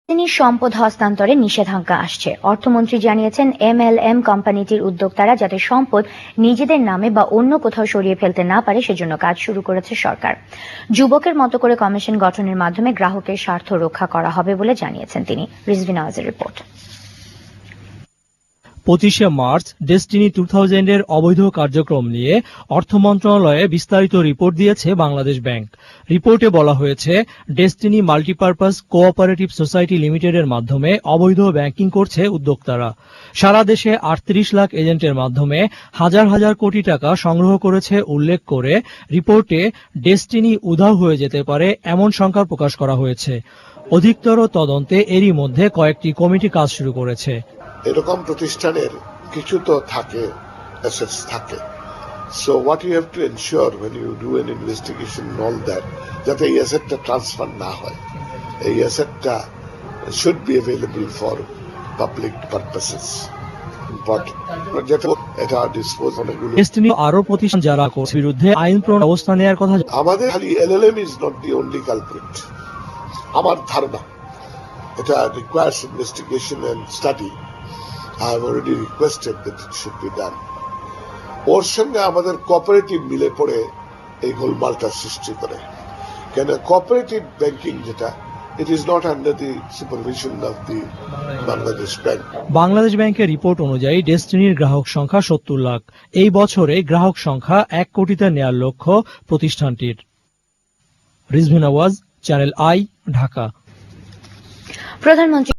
তিনি সম্পদ হস্তান্তরে নিষেধাজ্ঞা আসছে। অর্থমন্ত্রী জানিয়েছেন, MLM কোম্পানিটির উদ্যোক্তারা যাতে সম্পদ নিজেদের নামে বা অন্য কোথাও সরিয়ে ফেলতে না পারে সেজন্য কাজ শুরু করেছে সরকার। যুবকের মতো করে কমিশন গঠনের মাধ্যমে গ্রাহকের স্বার্থ রক্ষা করা হবে বলে জানিয়েছেন তিনি। রিজভী নওয়াজের রিপোর্ট। 25শে মার্চ ডেস্টিনি 2000 এর অবৈধ কার্যক্রম নিয়ে অর্থ মন্ত্রণালয়ে বিস্তারিত রিপোর্ট দিয়েছে বাংলাদেশ ব্যাংক। রিপোর্টে বলা হয়েছে, ডেস্টিনি মাল্টিপারপাস কোঅপারেটিভ সোসাইটি লিমিটেডের মাধ্যমে অবৈধ ব্যাংকিং করছে উদ্যোক্তারা। সারা দেশে 38 লাখ এজেন্টের মাধ্যমে হাজার হাজার কোটি টাকা সংগ্রহ করেছে উল্লেখ করে রিপোর্টে ডেস্টিনি উধাও হয়ে যেতে পারে এমন শঙ্কা প্রকাশ করা হয়েছে। অধিকতর তদন্তে এরই মধ্যে কয়েকটি কমিটি কাজ শুরু করেছে। এরকম প্রতিষ্ঠানের কিছু তো থাকে, অ্যাসেটস থাকে। So what you have to ensure when you do an investigation and all that, যাতে এই অ্যাসেটটা ট্রান্সফার না হয়। এই অ্যাসেটটা should be available for public purposes, but যাতে এটা ডিসপোজ অনেকগুলো। ডেস্টিনি আরো প্রতিষ্ঠান যারা করছে বিরুদ্ধে আইন প্রণয়ন ব্যবস্থা নেওয়ার কথা। আমাদের খালি LLM is not the only culprit, আমার ধারণা এটা requires investigation and study. I have already requested that it should be done. ওর সঙ্গে আমাদের কোঅপারেটিভ মিলে পড়ে এই গোলমালটা সৃষ্টি করে। কেন কোঅপারেটিভ ব্যাংকিং যেটা, it is not under the supervision of the Bangladesh bank. Bangladesh ব্যাংকের রিপোর্ট অনুযায়ী ডেস্টিনির গ্রাহক সংখ্যা 70 লাখ। এই বছরে গ্রাহক সংখ্যা 1 কোটিতে নেয়ার লক্ষ্য প্রতিষ্ঠানটির। Rizvi Nawaz, channel I, Dhaka. প্রধানমন্ত্রী